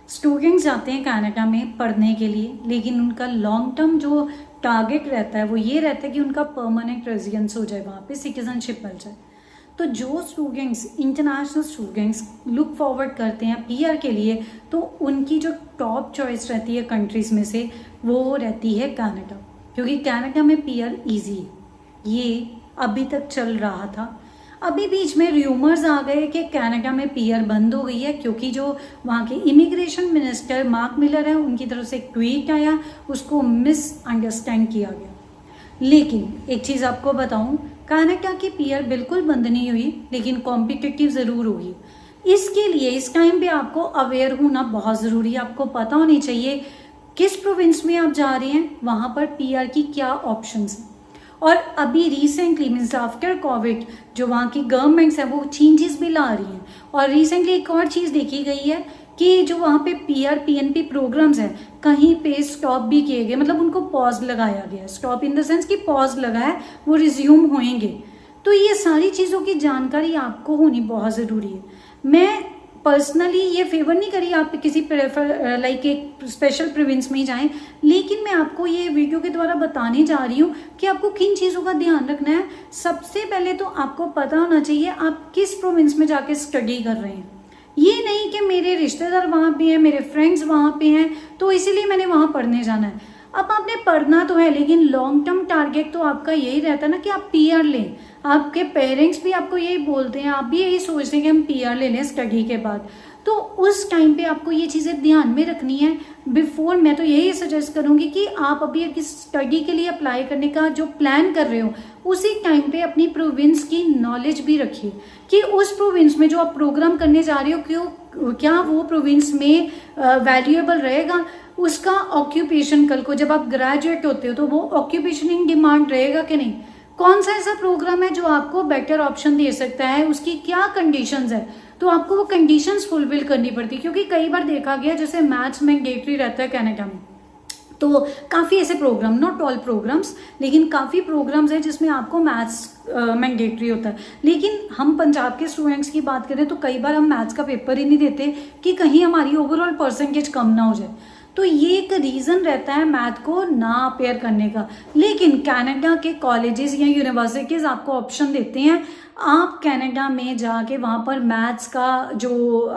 Students जाते हैं Canada में पढ़ने के लिए, लेकिन उनका लॉन्ग टर्म जो टारगेट रहता है वो ये रहता है कि उनका परमानेंट रेजिडेंस हो जाए, वहाँ पे सिटीजनशिप मिल जाए। तो जो students international students look forward करते हैं पीआर के लिए, तो उनकी जो टॉप चॉइस रहती है कंट्रीज़ में से वो रहती है कनाडा, क्योंकि कनाडा में पीआर इजी है। ये अभी तक चल रहा था। अभी बीच में र्यूमर्स आ गए कि कनाडा में पीआर बंद हो गई है, क्योंकि जो वहाँ के इमिग्रेशन मिनिस्टर मार्क मिलर है उनकी तरफ से एक ट्वीट आया, उसको मिसअंडरस्टैंड किया गया। लेकिन एक चीज़ आपको बताऊं, कनाडा की पीआर बिल्कुल बंद नहीं हुई, लेकिन कॉम्पिटिटिव ज़रूर होगी। इसके लिए इस टाइम पे आपको अवेयर होना बहुत ज़रूरी है। आपको पता होनी चाहिए किस प्रोविंस में आप जा रहे हैं, वहाँ पर पीआर की क्या ऑप्शंस हैं। और अभी रिसेंटली मीन्स आफ्टर कोविड जो वहाँ की गवर्नमेंट्स है वो चेंजेस भी ला रही हैं। और रिसेंटली एक और चीज़ देखी गई है कि जो वहाँ पे पीआर पीएनपी प्रोग्राम्स हैं कहीं पे स्टॉप भी किए गए, मतलब उनको पॉज लगाया गया। स्टॉप इन द सेंस कि पॉज लगा है, वो रिज्यूम होएंगे। तो ये सारी चीज़ों की जानकारी आपको होनी बहुत ज़रूरी है। मैं पर्सनली ये फेवर नहीं करी आप किसी प्रेफर लाइक एक स्पेशल प्रोविंस में ही जाएं, लेकिन मैं आपको ये वीडियो के द्वारा बताने जा रही हूँ कि आपको किन चीज़ों का ध्यान रखना है। सबसे पहले तो आपको पता होना चाहिए आप किस प्रोविंस में जाके स्टडी कर रहे हैं। ये नहीं कि मेरे रिश्तेदार वहाँ पे हैं, मेरे फ्रेंड्स वहाँ पे हैं, तो इसीलिए मैंने वहाँ पढ़ने जाना है। अब आपने पढ़ना तो है, लेकिन लॉन्ग टर्म टारगेट तो आपका यही रहता है ना कि आप पीआर लें। आपके पेरेंट्स भी आपको यही बोलते हैं, आप भी यही सोचते हैं कि हम पीआर ले लें स्टडी के बाद। तो उस टाइम पे आपको ये चीज़ें ध्यान में रखनी है बिफोर। मैं तो यही सजेस्ट करूँगी कि आप अभी स्टडी के लिए अप्लाई करने का जो प्लान कर रहे हो, उसी टाइम पे अपनी प्रोविंस की नॉलेज भी रखिए कि उस प्रोविंस में जो आप प्रोग्राम करने जा रहे हो क्या वो प्रोविंस में वैल्यूएबल रहेगा। उसका ऑक्यूपेशन कल को जब आप ग्रेजुएट होते हो तो वो ऑक्यूपेशन इन डिमांड रहेगा कि नहीं। कौन सा ऐसा प्रोग्राम है जो आपको बेटर ऑप्शन दे सकता है, उसकी क्या कंडीशंस है, तो आपको वो कंडीशंस फुलफिल करनी पड़ती है। क्योंकि कई बार देखा गया जैसे मैथ्स मैंडेटरी रहता है कनाडा में, तो काफ़ी ऐसे प्रोग्राम, नॉट ऑल प्रोग्राम्स, लेकिन काफ़ी प्रोग्राम्स हैं जिसमें आपको मैथ्स मैंडेटरी होता है। लेकिन हम पंजाब के स्टूडेंट्स की बात करें तो कई बार हम मैथ्स का पेपर ही नहीं देते कि कहीं हमारी ओवरऑल परसेंटेज कम ना हो जाए। तो ये एक रीज़न रहता है मैथ को ना अपेयर करने का। लेकिन कनाडा के कॉलेजेस या यूनिवर्सिटीज़ आपको ऑप्शन देते हैं, आप कनाडा में जाके वहाँ पर मैथ्स का जो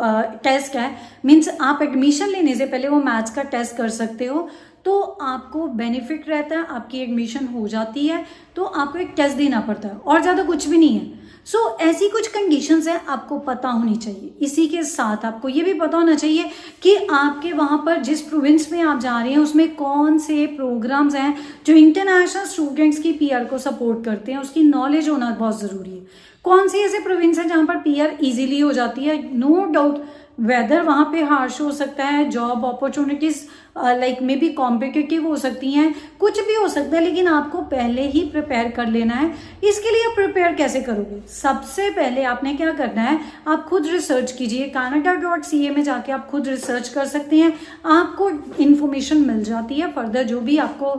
टेस्ट है, मीन्स आप एडमिशन लेने से पहले वो मैथ्स का टेस्ट कर सकते हो, तो आपको बेनिफिट रहता है। आपकी एडमिशन हो जाती है तो आपको एक टेस्ट देना पड़ता है और ज़्यादा कुछ भी नहीं है। सो ऐसी कुछ कंडीशंस हैं, आपको पता होनी चाहिए। इसी के साथ आपको ये भी पता होना चाहिए कि आपके वहाँ पर जिस प्रोविंस में आप जा रहे हैं उसमें कौन से प्रोग्राम्स हैं जो इंटरनेशनल स्टूडेंट्स की पीआर को सपोर्ट करते हैं। उसकी नॉलेज होना बहुत ज़रूरी है। कौन सी ऐसे प्रोविंस हैं जहाँ पर पीआर इजीली हो जाती है। नो डाउट वेदर वहाँ पे हार्श हो सकता है, job opportunities like may be competitive हो सकती हैं, कुछ भी हो सकता है, लेकिन आपको पहले ही प्रिपेयर कर लेना है। इसके लिए आप प्रिपेयर कैसे करोगे? सबसे पहले आपने क्या करना है, आप खुद रिसर्च कीजिए। canada.ca में जाके आप खुद रिसर्च कर सकते हैं, आपको इन्फॉर्मेशन मिल जाती है। फर्दर जो भी आपको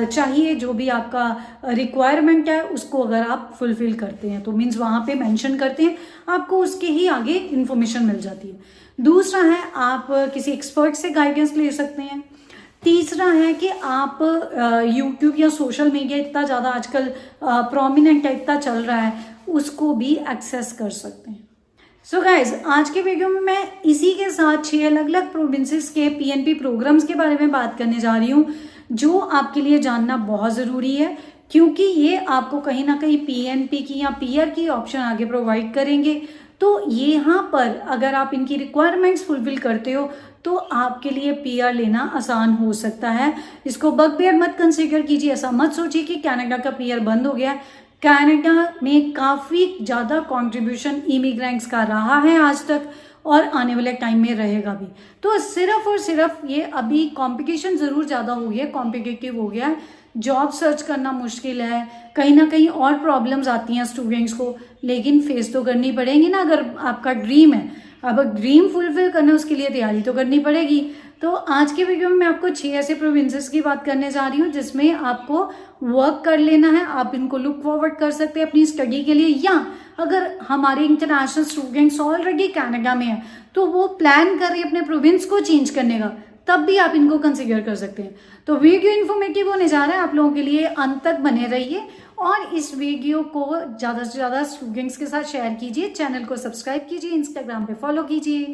चाहिए, जो भी आपका रिक्वायरमेंट है, उसको अगर आप फुलफिल करते हैं तो मीन्स वहाँ पे मेंशन करते हैं, आपको उसके ही आगे इन्फॉर्मेशन मिल जाती है। दूसरा है आप किसी एक्सपर्ट से गाइडेंस ले सकते हैं। तीसरा है कि आप यूट्यूब या सोशल मीडिया इतना ज़्यादा आजकल प्रोमिनेंट है, इतना चल रहा है, उसको भी एक्सेस कर सकते हैं। सो गाइज, आज के वीडियो में मैं इसी के साथ 6 अलग अलग प्रोविंसेस के पीएनपी प्रोग्राम्स के बारे में बात करने जा रही हूँ, जो आपके लिए जानना बहुत ज़रूरी है, क्योंकि ये आपको कहीं ना कहीं पीएनपी की या पीआर की ऑप्शन आगे प्रोवाइड करेंगे। तो यहाँ पर अगर आप इनकी रिक्वायरमेंट्स फुलफिल करते हो तो आपके लिए पीआर लेना आसान हो सकता है। इसको बगबेयर मत कंसीडर कीजिए। ऐसा मत सोचिए कि कनाडा का पीआर बंद हो गया। कनाडा में काफ़ी ज़्यादा कंट्रीब्यूशन इमिग्रेंट्स का रहा है आज तक, और आने वाले टाइम में रहेगा भी। तो सिर्फ और सिर्फ ये अभी कंपटीशन ज़रूर ज़्यादा हो गया, कॉम्पिटिटिव हो गया है, जॉब सर्च करना मुश्किल है, कहीं ना कहीं और प्रॉब्लम्स आती हैं स्टूडेंट्स को, लेकिन फेस तो करनी पड़ेगी ना। अगर आपका ड्रीम है, अब ड्रीम फुलफिल करना उसके लिए तैयारी तो करनी पड़ेगी। तो आज के वीडियो में मैं आपको 6 ऐसे प्रोविंसेस की बात करने जा रही हूँ जिसमें आपको वर्क कर लेना है। आप इनको लुक फॉरवर्ड कर सकते हैं अपनी स्टडी के लिए, या अगर हमारे इंटरनेशनल स्टूडेंट्स ऑलरेडी कनाडा में है तो वो प्लान कर रहे हैं अपने प्रोविंस को चेंज करने का, तब भी आप इनको कंसिडर कर सकते हैं। तो वीडियो इन्फॉर्मेटिव होने जा रहा है, आप लोगों के लिए अंत तक बने रहिए और इस वीडियो को ज़्यादा से ज़्यादा स्टूडेंट्स के साथ शेयर कीजिए, चैनल को सब्सक्राइब कीजिए, इंस्टाग्राम पे फॉलो कीजिए।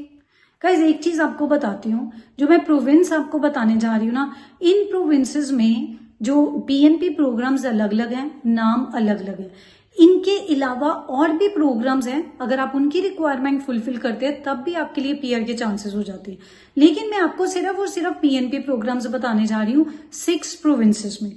गाइस एक चीज़ आपको बताती हूँ, जो मैं प्रोविंस आपको बताने जा रही हूँ ना, इन प्रोविंसेस में जो पीएनपी प्रोग्राम्स अलग अलग हैं, नाम अलग अलग है। इनके अलावा और भी प्रोग्राम्स हैं, अगर आप उनकी रिक्वायरमेंट फुलफिल करते हैं तब भी आपके लिए पीआर के चांसेस हो जाते हैं। लेकिन मैं आपको सिर्फ और सिर्फ पीएनपी प्रोग्राम्स बताने जा रही हूँ 6 प्रोविंसेस में।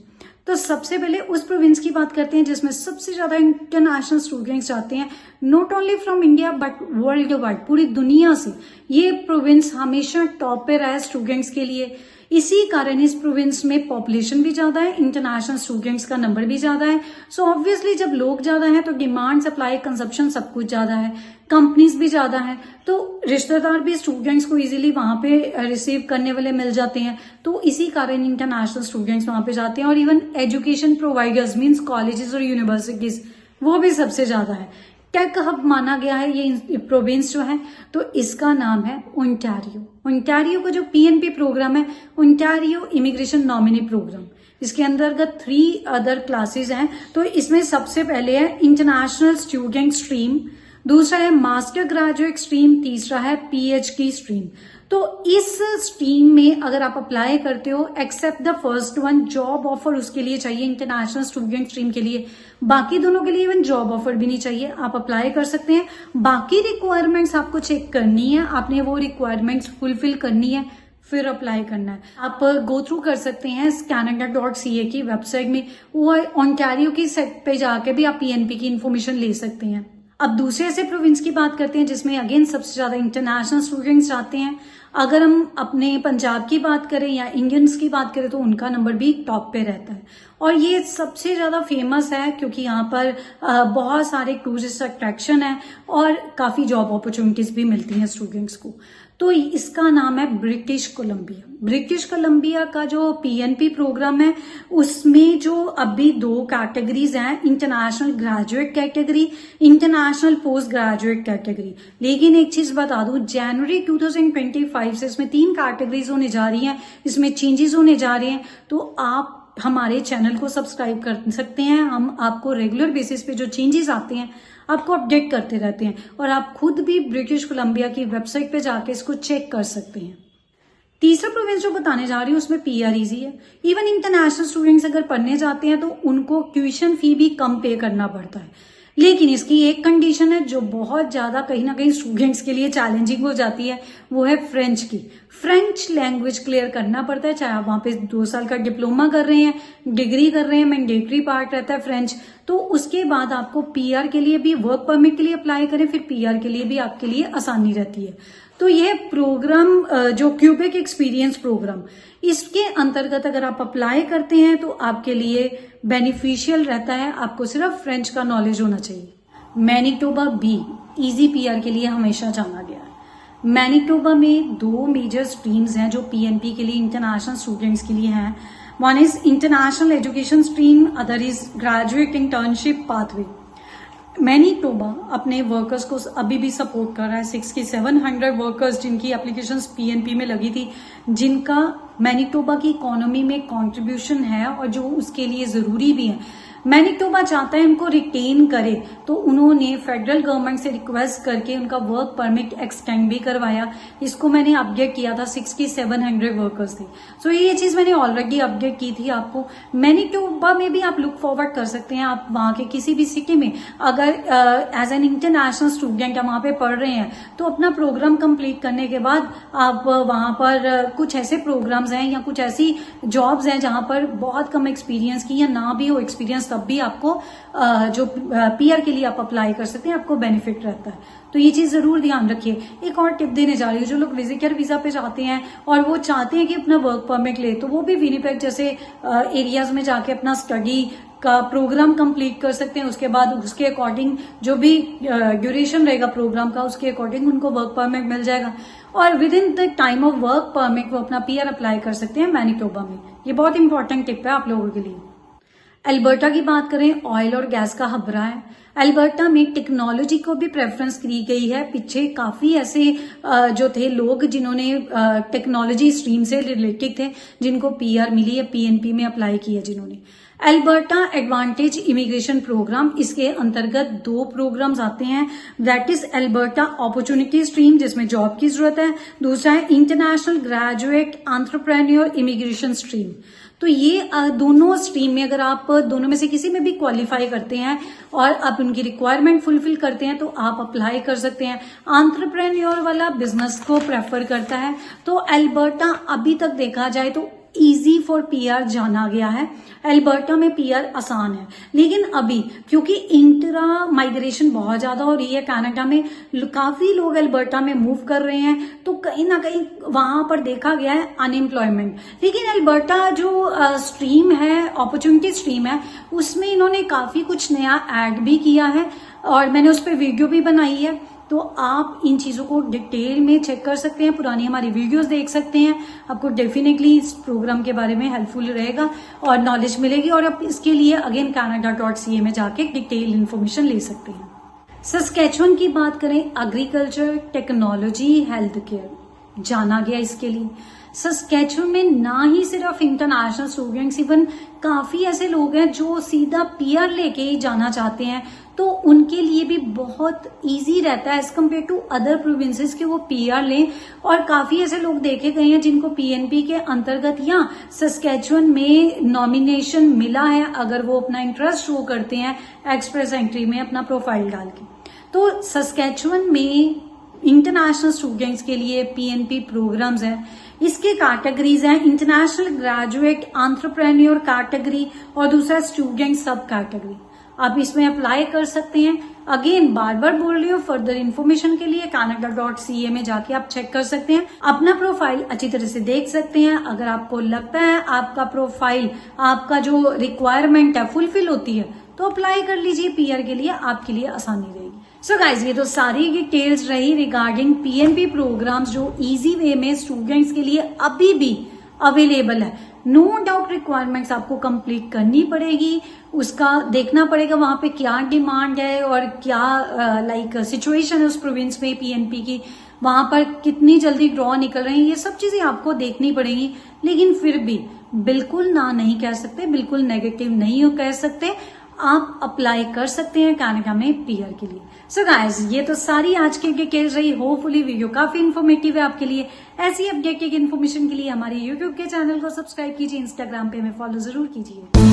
तो सबसे पहले उस प्रोविंस की बात करते हैं जिसमें सबसे ज्यादा इंटरनेशनल स्टूडेंट्स आते हैं, not only from India but world wide, पूरी दुनिया से। ये प्रोविंस हमेशा टॉप पे रहा है स्टूडेंट्स के लिए। इसी कारण इस प्रोविंस में पॉपुलेशन भी ज्यादा है, इंटरनेशनल स्टूडेंट्स का नंबर भी ज्यादा है। सो ऑब्वियसली जब लोग ज्यादा हैं तो डिमांड, सप्लाई, कंजप्शन सब कुछ ज्यादा है, कंपनीज भी ज्यादा है, तो रिश्तेदार भी स्टूडेंट्स को इजीली वहां पे रिसीव करने वाले मिल जाते हैं। तो इसी कारण इंटरनेशनल स्टूडेंट्स वहां पे जाते हैं। और even education providers means colleges और यूनिवर्सिटीज, वो भी सबसे ज्यादा है। टेक हब माना गया है ये प्रोविंस जो है, तो इसका नाम है ओंटारियो। ओंटारियो का जो पीएनपी प्रोग्राम है, ओंटारियो इमिग्रेशन नॉमिनी प्रोग्राम, इसके अंतर्गत 3 अदर क्लासेस हैं। तो इसमें सबसे पहले है इंटरनेशनल स्टूडेंट स्ट्रीम, दूसरा है मास्टर ग्रेजुएट स्ट्रीम, तीसरा है पीएचडी स्ट्रीम। तो इस स्ट्रीम में अगर आप अप्लाई करते हो, except the first one, job offer उसके लिए चाहिए इंटरनेशनल स्टूडेंट स्ट्रीम के लिए। बाकी दोनों के लिए इवन जॉब ऑफर भी नहीं चाहिए, आप अप्लाई कर सकते हैं। बाकी रिक्वायरमेंट्स आपको चेक करनी है, आपने वो रिक्वायरमेंट्स फुलफिल करनी है, फिर अप्लाई करना है। आप गो थ्रू कर सकते हैं canada.ca की वेबसाइट में, वो ओंटारियो की साइट पे जाके भी आप पीएनपी की इंफॉर्मेशन ले सकते हैं। अब दूसरे ऐसे प्रोविंस की बात करते हैं जिसमें अगेन सबसे ज्यादा इंटरनेशनल स्टूडेंट्स आते हैं। अगर हम अपने पंजाब की बात करें या इंडियंस की बात करें तो उनका नंबर भी टॉप पे रहता है। और ये सबसे ज्यादा फेमस है क्योंकि यहाँ पर बहुत सारे टूरिस्ट अट्रैक्शन है और काफी जॉब अपॉर्चुनिटीज भी मिलती हैं स्टूडेंट्स को। तो इसका नाम है ब्रिटिश कोलंबिया। ब्रिटिश कोलंबिया का जो पीएनपी प्रोग्राम है उसमें जो अभी 2 कैटेगरीज हैं, international graduate category, international post graduate category. लेकिन एक चीज बता दूं, जनवरी 2025 से इसमें 3 कैटेगरीज होने जा रही हैं, इसमें चेंजेस होने जा रहे हैं। तो आप हमारे चैनल को सब्सक्राइब कर सकते हैं, हम आपको रेगुलर बेसिस पे जो चेंजेस आते हैं आपको अपडेट करते रहते हैं और आप खुद भी ब्रिटिश कोलंबिया की वेबसाइट पे जाके इसको चेक कर सकते हैं। तीसरा प्रोविंस जो बताने जा रही हूँ उसमें पीआर इजी है। इवन इंटरनेशनल स्टूडेंट्स अगर पढ़ने जाते हैं तो उनको ट्यूशन फी भी कम पे करना पड़ता है। लेकिन इसकी एक कंडीशन है जो बहुत ज्यादा कहीं ना कहीं स्टूडेंट्स के लिए चैलेंजिंग हो जाती है, वो है फ्रेंच की। फ्रेंच लैंग्वेज क्लियर करना पड़ता है, चाहे आप वहां पे 2 साल का डिप्लोमा कर रहे हैं, डिग्री कर रहे हैं, मैंडेटरी पार्ट रहता है फ्रेंच। तो उसके बाद आपको पीआर के लिए भी, वर्क परमिट के लिए अप्लाई करें, फिर पीआर के लिए भी आपके लिए आसानी रहती है। तो यह प्रोग्राम जो क्यूबेक एक्सपीरियंस प्रोग्राम, इसके अंतर्गत अगर आप अप्लाई करते हैं तो आपके लिए बेनिफिशियल रहता है। आपको सिर्फ फ्रेंच का नॉलेज होना चाहिए। मैनिटोबा बी इजी पीआर के लिए हमेशा जाना गया है। मैनिटोबा में 2 मेजर स्ट्रीम्स हैं जो पीएनपी के लिए, इंटरनेशनल स्टूडेंट्स के लिए हैं। One is international education stream, other is graduate internship pathway. Manitoba अपने वर्कर्स को अभी भी सपोर्ट कर रहा है। 6700 वर्कर्स जिनकी एप्लीकेशंस पीएनपी में लगी थी, जिनका मैनिटोबा की इकोनॉमी में कंट्रीब्यूशन है और जो उसके लिए जरूरी भी है। मैनिटोबा चाहता है उनको रिटेन करे, तो उन्होंने फेडरल गवर्नमेंट से रिक्वेस्ट करके उनका वर्क परमिट एक्सटेंड भी करवाया। इसको मैंने अपडेट किया था, 6700 वर्कर्स थे। सो ये चीज मैंने ऑलरेडी अपडेट की थी आपको। मैनिटोबा में भी आप लुक फॉरवर्ड कर सकते हैं। आप वहां के किसी भी सिटी में अगर एज एन इंटरनेशनल स्टूडेंट वहां पे पढ़ रहे हैं तो अपना प्रोग्राम कंप्लीट करने के बाद आप वहां पर कुछ ऐसे प्रोग्राम्स हैं या कुछ ऐसी जॉब्स हैं जहां पर बहुत कम एक्सपीरियंस की या ना भी हो एक्सपीरियंस, तब भी आपको जो पीआर के लिए आप अप्लाई कर सकते हैं, आपको बेनिफिट रहता है। तो ये चीज जरूर ध्यान रखिए। एक और टिप देने जा रही हूँ, जो लोग विजिटर वीजा पे जाते हैं और वो चाहते हैं कि अपना वर्क परमिट ले, तो वो भी विनिपेग जैसे एरियाज में जाके अपना स्टडी का प्रोग्राम कंप्लीट कर सकते हैं। उसके बाद उसके अकॉर्डिंग जो भी ड्यूरेशन रहेगा प्रोग्राम का, उसके अकॉर्डिंग उनको वर्क परमिट मिल जाएगा और with in the time of work permit वो अपना पीआर अप्लाई कर सकते हैं मैनिटोबा में। ये बहुत इंपॉर्टेंट टिप है आप लोगों के लिए। अल्बर्टा की बात करें, ऑयल और गैस का हब रहा है। अल्बर्टा में टेक्नोलॉजी को भी प्रेफरेंस की गई है। पीछे काफी ऐसे जो थे लोग जिन्होंने टेक्नोलॉजी स्ट्रीम से रिलेटेड थे, जिनको पीआर मिली है, पीएनपी में अप्लाई किया जिन्होंने। अल्बर्टा एडवांटेज इमिग्रेशन प्रोग्राम, इसके अंतर्गत 2 प्रोग्राम्स आते हैं। That is Alberta opportunity stream, जिसमें जॉब की जरूरत है। दूसरा है international graduate entrepreneur immigration stream. तो ये दोनों स्ट्रीम में अगर आप दोनों में से किसी में भी क्वालिफाई करते हैं और आप उनकी रिक्वायरमेंट फुलफिल करते हैं तो आप अप्लाई कर सकते हैं। एंटरप्रेन्योर वाला बिजनेस को प्रेफर करता है। तो अल्बर्टा अभी तक देखा जाए तो इजी फॉर पीआर जाना गया है। अल्बर्टा में पीआर आसान है, लेकिन अभी क्योंकि इंट्रा माइग्रेशन बहुत ज्यादा हो रही है कनाडा में, काफी लोग अल्बर्टा में मूव कर रहे हैं, तो कहीं ना कहीं वहां पर देखा गया है अनएम्प्लॉयमेंट। लेकिन अल्बर्टा जो स्ट्रीम है, अपॉर्चुनिटी स्ट्रीम है, उसमें इन्होंने काफी कुछ नया ऐड भी किया है और मैंने उस पर वीडियो भी बनाई है। तो आप इन चीजों को डिटेल में चेक कर सकते हैं, पुरानी हमारी वीडियोस देख सकते हैं। आपको डेफिनेटली इस प्रोग्राम के बारे में हेल्पफुल रहेगा और नॉलेज मिलेगी और आप इसके लिए अगेन canada.ca में जाके डिटेल इन्फॉर्मेशन ले सकते हैं। सस्केचुअन की बात करें, एग्रीकल्चर, टेक्नोलॉजी, हेल्थ केयर जाना गया इसके लिए। सस्केचुअन में ना ही सिर्फ इंटरनेशनल स्टूडेंट्स, इवन काफी ऐसे लोग हैं जो सीधा पीआर लेके ही जाना चाहते हैं, तो उनके लिए भी बहुत इजी रहता है as compare to other provinces के वो पीआर लें। और काफी ऐसे लोग देखे गए हैं जिनको पीएनपी के अंतर्गत या सस्केचुअन में नॉमिनेशन मिला है, अगर वो अपना इंटरेस्ट शो करते हैं एक्सप्रेस एंट्री में अपना प्रोफाइल डाल के। तो सस्केचुअन में इंटरनेशनल स्टूडेंट्स के लिए पीएनपी प्रोग्राम्स हैं। इसके कैटेगरीज हैं इंटरनेशनल ग्रेजुएट एंटरप्रेन्योर कैटेगरी और दूसरा स्टूडेंट सब कैटेगरी। आप इसमें अप्लाई कर सकते हैं। अगेन बार बार बोल रही हूँ, फर्दर इन्फॉर्मेशन के लिए canada.ca में जाके आप चेक कर सकते हैं, अपना प्रोफाइल अच्छी तरह से देख सकते हैं। अगर आपको लगता है आपका प्रोफाइल, आपका जो रिक्वायरमेंट है फुलफिल होती है, तो अप्लाई कर लीजिए पीआर के लिए, आपके लिए आसानी रहेगी। सो गाइज, ये तो सारी डिटेल्स रही रिगार्डिंग पीएनपी प्रोग्राम्स जो इजी वे में स्टूडेंट्स के लिए अभी भी अवेलेबल है। नो डाउट रिक्वायरमेंट्स आपको कंप्लीट करनी पड़ेगी, उसका देखना पड़ेगा वहां पे क्या डिमांड है और क्या सिचुएशन है उस प्रोविंस में पीएनपी की, वहां पर कितनी जल्दी ड्रॉ निकल रहे हैं, ये सब चीजें आपको देखनी पड़ेगी। लेकिन फिर भी बिल्कुल ना नहीं कह सकते, बिल्कुल नेगेटिव नहीं कह सकते, आप अप्लाई कर सकते हैं कनाडा में पीआर के लिए। सो गाइस, ये तो सारी आज की डिटेल्स रही। होपफुली वीडियो काफी इन्फॉर्मेटिव है आपके लिए। ऐसी अपडेटेड इन्फॉर्मेशन के लिए हमारे यूट्यूब के चैनल को सब्सक्राइब कीजिए, इंस्टाग्राम पे हमें फॉलो जरूर कीजिए।